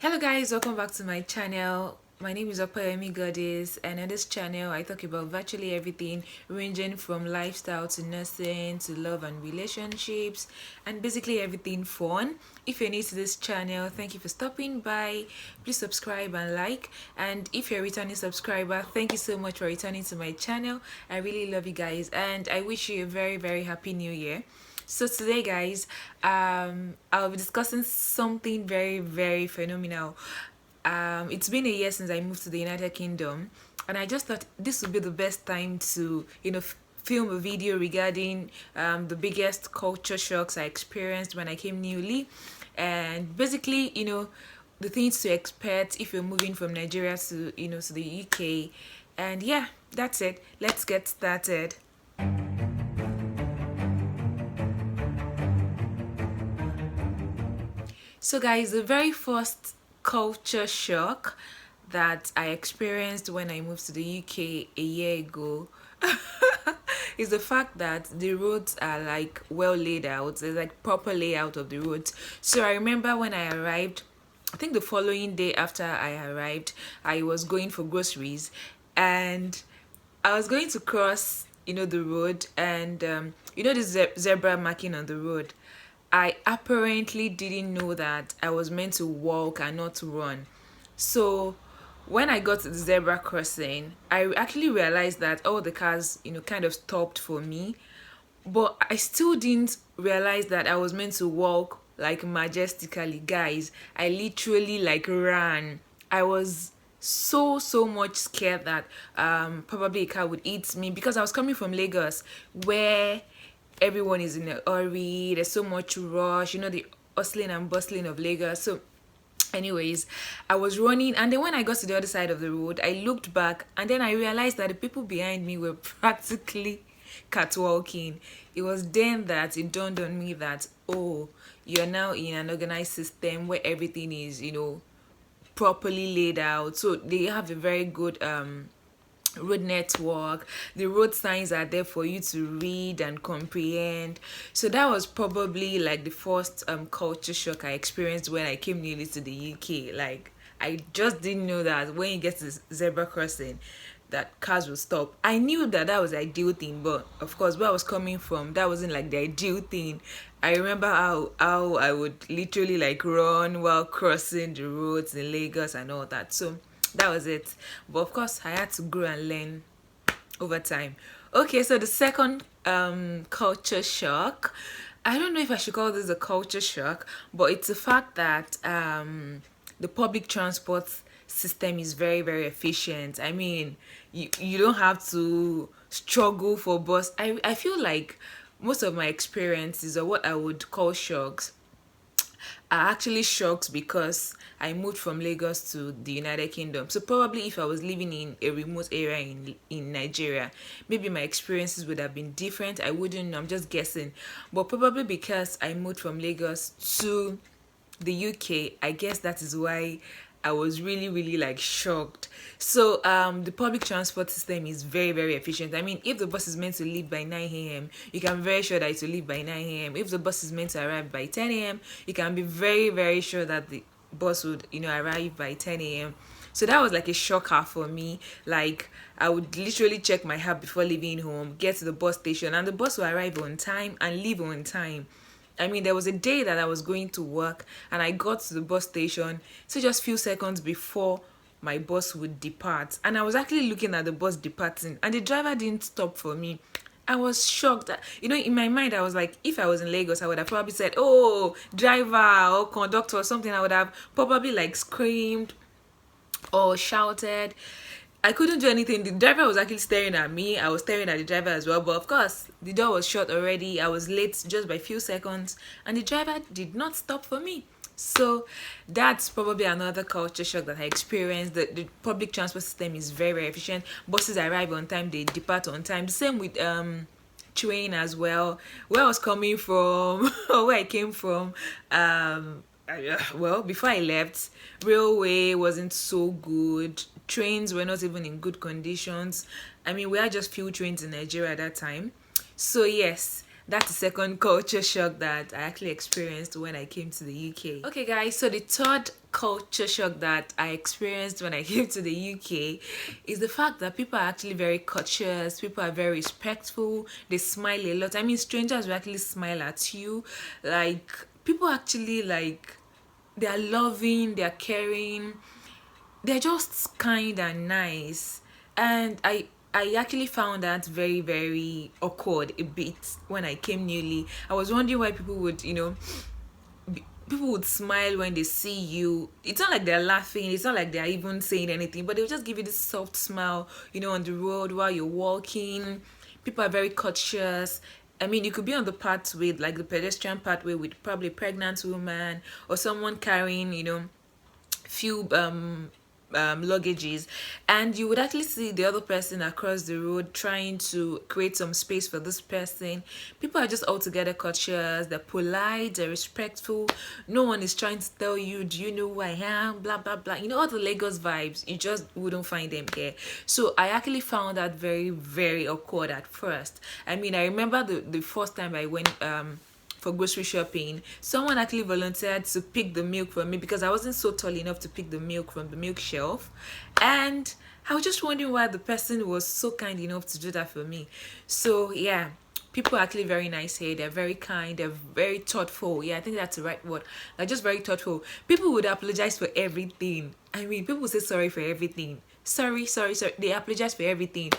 Hello guys, welcome back to my channel. My name is Opayemi Goddess, and on this channel I talk about virtually everything ranging from lifestyle to nursing to love and relationships and basically everything fun. If you're new to this channel, thank you for stopping by. Please subscribe and like, and if you're a returning subscriber, thank you so much for returning to my channel. I really love you guys and I wish you a very happy new year. So today guys, I'll be discussing something very phenomenal. It's been a year since I moved to the United Kingdom, and I just thought this would be the best time to film a video regarding the biggest culture shocks I experienced when I came newly, and basically the things to expect if you're moving from Nigeria to to the UK. And yeah, that's it. Let's get started. So guys, the very first culture shock that I experienced when I moved to the UK a year ago is the fact that the roads are like well laid out. There's like proper layout of the roads. So I remember when I arrived, I think the following day after I arrived, I was going for groceries, and I was going to cross the road, and the zebra marking on the road. I apparently didn't know that I was meant to walk and not to run. So when I got to the zebra crossing, I actually realized that all the cars, kind of stopped for me. But I still didn't realize that I was meant to walk like majestically. Guys, I literally like ran. I was so much scared that probably a car would eat me, because I was coming from Lagos, where everyone is in a hurry, there's so much rush, the hustling and bustling of Lagos. So anyways, I was running, and then when I got to the other side of the road, I looked back, and then I realized that the people behind me were practically catwalking. It was then that it dawned on me that, oh, you're now in an organized system where everything is properly laid out. So they have a very good road network. The road signs are there for you to read and comprehend. So that was probably like the first culture shock I experienced when I came newly to the UK. Like, I just didn't know that when you get to zebra crossing that cars will stop. I knew that that was the ideal thing, but of course where I was coming from, that wasn't like the ideal thing. I remember how I would literally like run while crossing the roads in Lagos and all that. So that was it. But of course I had to grow and learn over time. Okay, so the second culture shock, I don't know if I should call this a culture shock, but it's the fact that the public transport system is very efficient. I mean, you don't have to struggle for bus. I feel like most of my experiences, or what I would call shocks, are actually shocks because I moved from Lagos to the United Kingdom. So probably if I was living in a remote area in Nigeria, maybe my experiences would have been different. I wouldn't know, I'm just guessing. But probably because I moved from Lagos to the UK, I guess that is why I was really like shocked. So the public transport system is very efficient. I mean, if the bus is meant to leave by 9 a.m., you can be very sure that it will leave by 9 a.m. If the bus is meant to arrive by 10 a.m., you can be very sure that the bus would arrive by 10 a.m. So that was like a shocker for me. Like, I would literally check my app before leaving home, get to the bus station, and the bus will arrive on time and leave on time. I mean, there was a day that I was going to work, and I got to the bus station, so just few seconds before my bus would depart. And I was actually looking at the bus departing, and the driver didn't stop for me. I was shocked. In my mind, I was like, if I was in Lagos, I would have probably said, oh, driver or conductor or something. I would have probably like screamed or shouted. I couldn't do anything. The driver was actually staring at me. I was staring at the driver as well. But of course, the door was shut already. I was late just by a few seconds. And the driver did not stop for me. So that's probably another culture shock that I experienced. The public transport system is very efficient. Buses arrive on time. They depart on time. The same with train as well. Where I was coming from, or where I came from, well, before I left, railway wasn't so good. Trains were not even in good conditions. I mean, we had just few trains in Nigeria at that time. So yes, That's the second culture shock that I actually experienced when I came to the UK. Okay, guys, so the third culture shock that I experienced when I came to the UK is the fact that people are actually very courteous, people are very respectful, they smile a lot. I mean, strangers will actually smile at you. Like, people actually, like, they are loving, they are caring, they're just kind and nice. And I actually found that very, very awkward a bit when I came newly. I was wondering why people would, people would smile when they see you. It's not like they're laughing, it's not like they're even saying anything, but they'll just give you this soft smile, on the road while you're walking. People are very courteous. I mean, you could be on the pathway, like the pedestrian pathway, with probably a pregnant woman or someone carrying, few luggages, and you would actually see the other person across the road trying to create some space for this person. People are just altogether courteous, they're polite, they're respectful. No one is trying to tell you, do you know who I am, blah blah blah, all the Lagos vibes. You just wouldn't find them here. So I actually found that very, very awkward at first. I mean, I remember the first time I went for grocery shopping, someone actually volunteered to pick the milk for me because I wasn't so tall enough to pick the milk from the milk shelf. And I was just wondering why the person was so kind enough to do that for me. So yeah, people are actually very nice here. They're very kind, they're very thoughtful. Yeah, I think that's the right word. They're just very thoughtful. People would apologize for everything. I mean, people say sorry for everything. Sorry, sorry, sorry. They apologize for everything.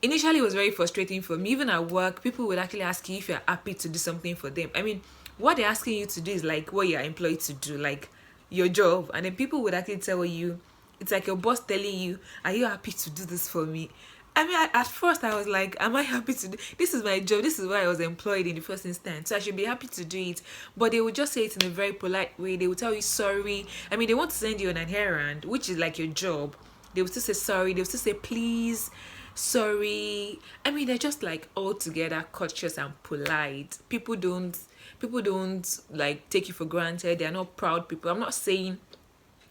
Initially, it was very frustrating for me. Even at work, people would actually ask you if you're happy to do something for them. I mean, what they're asking you to do is like what you're employed to do, like your job. And then people would actually tell you, it's like your boss telling you, are you happy to do this for me? I mean, at first I was like, am I happy to do this? Is my job, this is why I was employed in the first instance, so I should be happy to do it. But they would just say it in a very polite way. They would tell you sorry. I mean, they want to send you on an errand, which is like your job. They would still say sorry, they would still say please, sorry. I mean, they're just like all together courteous and polite. People don't like take you for granted. They're not proud people. I'm not saying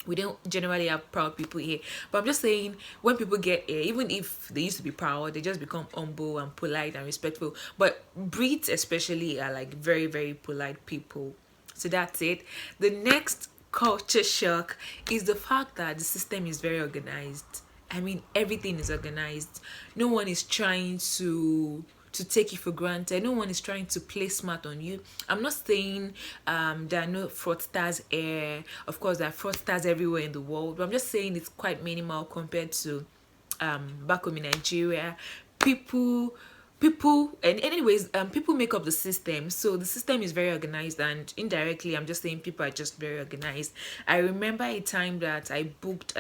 we don't generally have proud people here, but I'm just saying when people get here, even if they used to be proud, they just become humble and polite and respectful. But Brits especially are like very, very polite people. So that's it. The next culture shock is the fact that the system is very organized. I mean, everything is organized. No one is trying to take you for granted. No one is trying to play smart on you. I'm not saying there are no fraudsters here. Of course, there are fraudsters everywhere in the world, but I'm just saying it's quite minimal compared to back home in Nigeria. People and anyways, people make up the system, so the system is very organized, and indirectly I'm just saying people are just very organized. I remember a time that I booked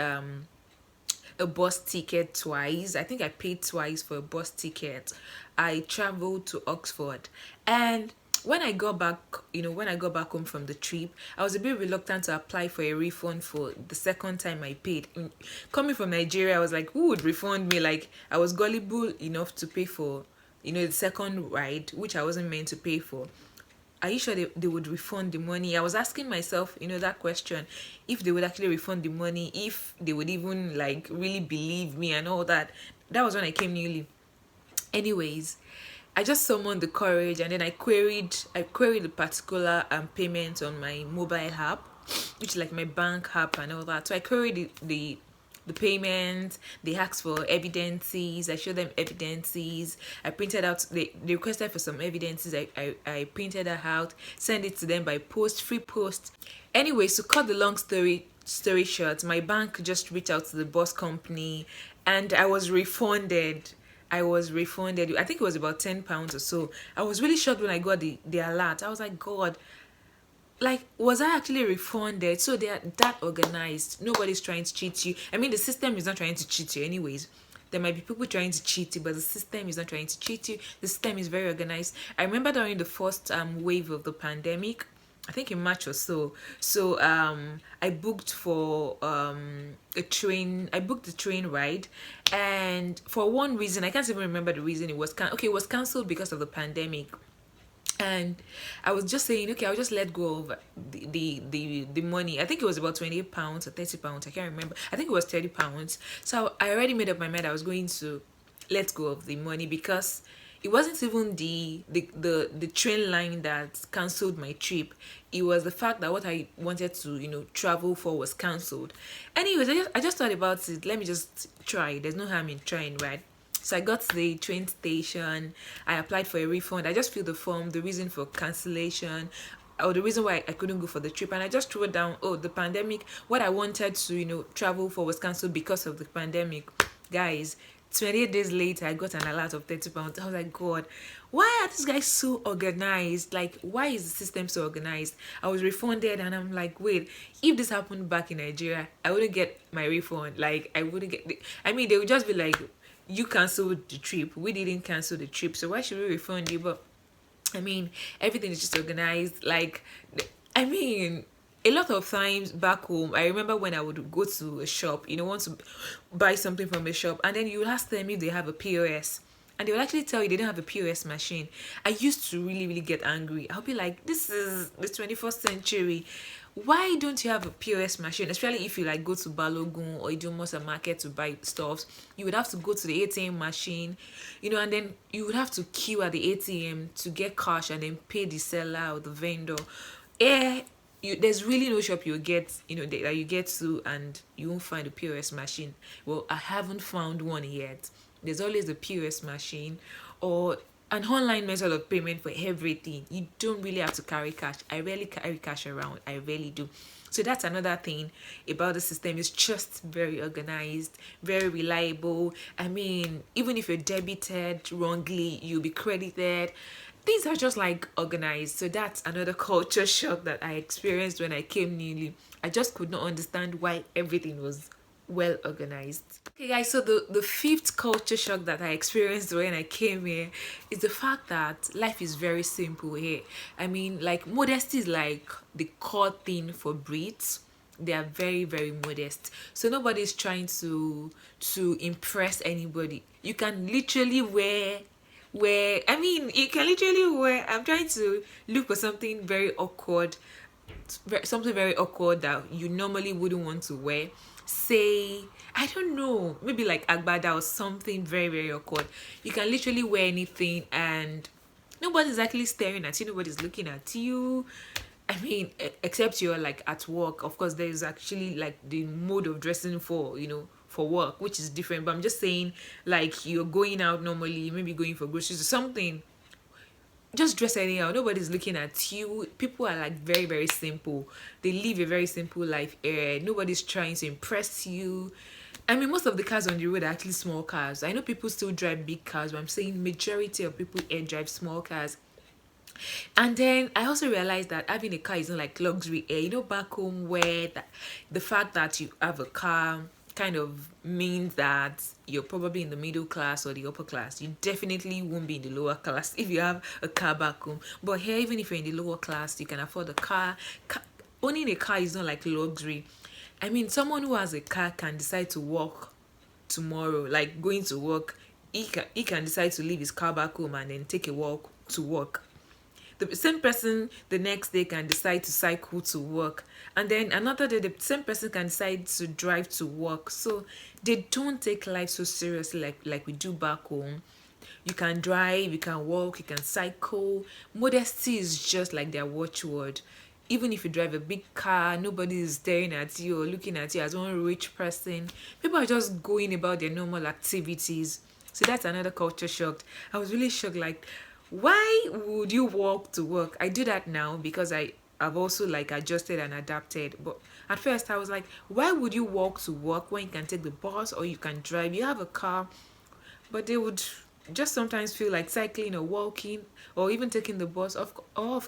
a bus ticket twice. I think I paid twice for a bus ticket. I traveled to Oxford, and when I got back home from the trip, I was a bit reluctant to apply for a refund for the second time I paid. Coming from Nigeria, I was like, who would refund me? Like, I was gullible enough to pay for, the second ride, which I wasn't meant to pay for. Are you sure they would refund the money? I was asking myself, that question, if they would actually refund the money, if they would even like really believe me and all that. That was when I came newly. Anyways, I just summoned the courage, and then I queried the particular payment on my mobile app, which is like my bank app and all that. So I queried the payment. They asked for evidences. I showed them evidences. I printed out, they requested for some evidences. I printed that out, sent it to them by post, free post. Anyway, to cut the long story short, my bank just reached out to the bus company, and I was refunded. I think it was about £10 or so. I was really shocked when I got the alert. I was like, God, like, was I actually refunded? So they are that organized. Nobody's trying to cheat you. I mean, the system is not trying to cheat you anyways. There might be people trying to cheat you, but the system is not trying to cheat you. The system is very organized. I remember during the first wave of the pandemic, I think in March or so. So I booked for a train. I booked the train ride, and for one reason, I can't even remember the reason. It was it was cancelled because of the pandemic. And I was just saying, okay, I'll just let go of the money. I think it was about £28 or £30. I can't remember. I think it was £30. So I already made up my mind I was going to let go of the money, because it wasn't even the train line that cancelled my trip. It was the fact that what I wanted to, travel for was cancelled. Anyways, I just thought about it. Let me just try. There's no harm in trying, right? So I got to the train station. I applied for a refund. I just filled the form, the reason for cancellation, or the reason why I couldn't go for the trip, and I just wrote down, oh, the pandemic. What I wanted to, travel for was cancelled because of the pandemic. Guys, 28 days later, I got an alert of £30. I was like, God, why are these guys so organized? Like, why is the system so organized? I was refunded, and I'm like, wait, if this happened back in Nigeria, I wouldn't get my refund. Like, I wouldn't get. I mean, they would just be like, you canceled the trip. We didn't cancel the trip, so why should we refund you? But I mean, everything is just organized. Like, I mean, a lot of times back home, I remember when I would go to a shop, want to buy something from a shop, and then you would ask them if they have a POS. And they would actually tell you they don't have a POS machine. I used to really, really get angry. I'll be like, this is the 21st century. Why don't you have a POS machine? Especially if you like go to Balogun or Idumosa market to buy stuff, you would have to go to the ATM machine, and then you would have to queue at the ATM to get cash and then pay the seller or the vendor. There's really no shop you get, that you get to and you won't find a POS machine. Well, I haven't found one yet. There's always a POS machine or an online method of payment for everything. You don't really have to carry cash. I rarely carry cash around. I rarely do. So that's another thing about the system. It's just very organized, very reliable. I mean, even if you're debited wrongly, you'll be credited. Things are just like organized. So that's another culture shock that I experienced when I came newly. I just could not understand why everything was well organized. Okay guys, so the fifth culture shock that I experienced when I came here is the fact that life is very simple here. I mean, like, modesty is like the core thing for Brits. They are very, very modest, so nobody's trying to impress anybody. You can literally wear I'm trying to look for something very awkward, something very awkward that you normally wouldn't want to wear. Say, I don't know, maybe like agbada or something very, very awkward. You can literally wear anything and nobody's actually staring at you, nobody's looking at you. I mean, except you're like at work. Of course, there's actually like the mode of dressing for, for work, which is different. But I'm just saying, like, you're going out normally, maybe going for groceries or something, just dress anyhow, nobody's looking at you. People are like very, very simple. They live a very simple life. Nobody's trying to impress you. I mean, most of the cars on the road are actually small cars. I know people still drive big cars, but I'm saying majority of people here drive small cars. And then I also realized that having a car is not like luxury air. Back home where the fact that you have a car kind of means that you're probably in the middle class or the upper class. You definitely won't be in the lower class if you have a car back home. But here, even if you're in the lower class, you can afford a car. Owning a car is not like luxury. I mean, someone who has a car can decide to walk tomorrow, like going to work. He can decide to leave his car back home and then take a walk to work. The same person the next day can decide to cycle to work, and then another day the same person can decide to drive to work. So they don't take life so seriously like we do back home. You can drive, you can walk, you can cycle. Modesty is just like their watchword. Even if you drive a big car, nobody is staring at you or looking at you as one rich person. People are just going about their normal activities. So that's another culture shock. I was really shocked, like, why would you walk to work? I do that now because I've also like adjusted and adapted. But at first I was like, why would you walk to work when you can take the bus or you can drive? You have a car. But they would just sometimes feel like cycling or walking or even taking the bus, of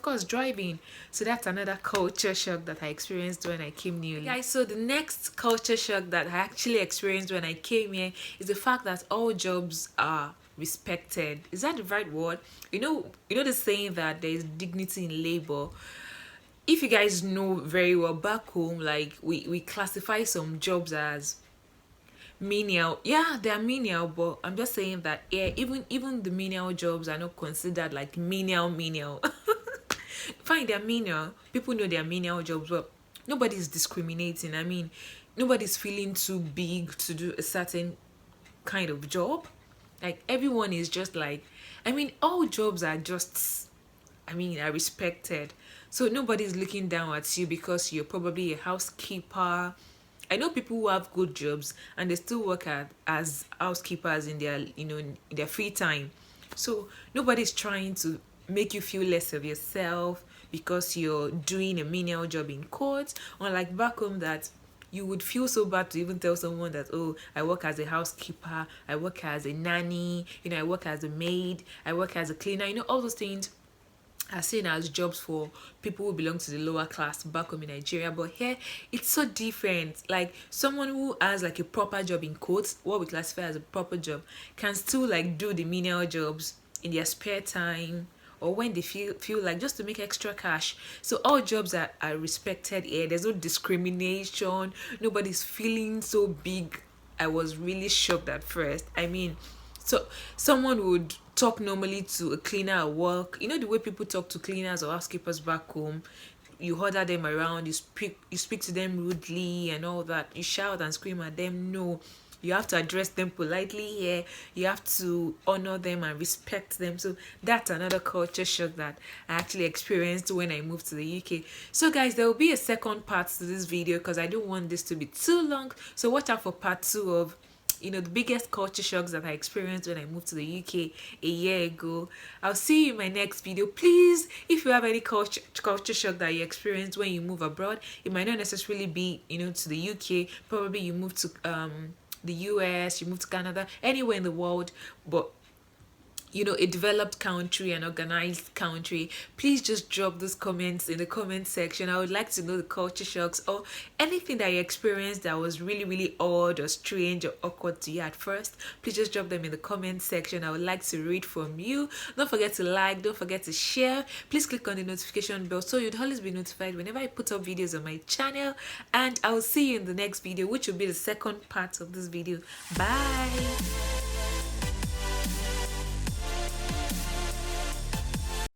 course driving. So that's another culture shock that I experienced when I came newly. Guys, so the next culture shock that I actually experienced when I came here is the fact that all jobs are respected. Is that the right word? You know the saying that there is dignity in labor. If you guys know very well, back home, like we classify some jobs as menial. Yeah, they are menial, but I'm just saying that, yeah, even the menial jobs are not considered like menial. Fine, they're menial. People know they're menial jobs, but nobody's discriminating. I mean, nobody's feeling too big to do a certain kind of job. Like everyone is just like, I mean, all jobs are just, I mean, are respected. So nobody's looking down at you because you're probably a housekeeper. I know people who have good jobs and they still work as housekeepers in their, in their free time. So nobody's trying to make you feel less of yourself because you're doing a menial job in court. Unlike back home, that you would feel so bad to even tell someone that, oh, I work as a housekeeper, I work as a nanny, I work as a maid, I work as a cleaner, all those things are seen as jobs for people who belong to the lower class back home in Nigeria. But here it's so different. Like someone who has like a proper job in quotes, what we classify as a proper job, can still like do the menial jobs in their spare time or when they feel like, just to make extra cash. So all jobs are respected here. There's no discrimination. Nobody's feeling so big. I was really shocked at first. I mean, so someone would talk normally to a cleaner at work. You know the way people talk to cleaners or housekeepers back home. You order them around, you speak to them rudely and all that. You shout and scream at them. No. You have to address them politely here. You have to honor them and respect them. So that's another culture shock that I actually experienced when I moved to the UK. So guys, there will be a second part to this video because I don't want this to be too long. So watch out for part 2 of the biggest culture shocks that I experienced when I moved to the UK a year ago. I'll see you in my next video. Please, if you have any culture shock that you experienced when you move abroad, it might not necessarily be to the UK. Probably you moved to the US, you moved to Canada, anywhere in the world, but a developed country, an organized country. Please just drop those comments in the comment section. I would like to know the culture shocks or anything that you experienced that was really, really odd or strange or awkward to you at first. Please just drop them in the comment section. I would like to read from you. Don't forget to like, don't forget to share. Please click on the notification bell so you'd always be notified whenever I put up videos on my channel. And I will see you in the next video, which will be the second part of this video. Bye.